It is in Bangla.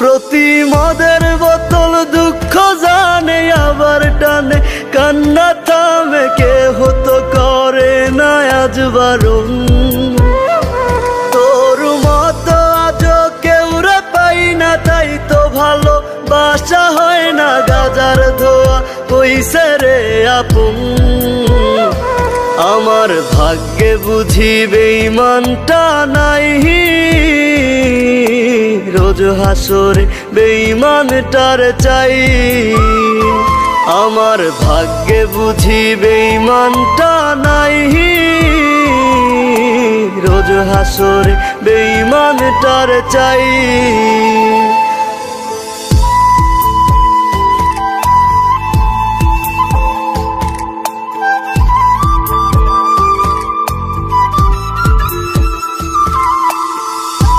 প্রতি মদের বোতল দুঃখ জানে আবার টানে, কান্না থামে কেহ তো করে না আজ বারণ। তোর মতো আজ কেউ রে পাই না, তাই তো ভালো বাসা হয় না গাজার ধোয়া কইছে রে আপন। আমার ভাগ্যে বুঝি বেঈমানটা নাই, রোজ হাসরে বেঈমানটার চাই। আমার ভাগ্যে বুঝি বেঈমানটা নাই, রোজ হাসরে বেঈমানটার চাই।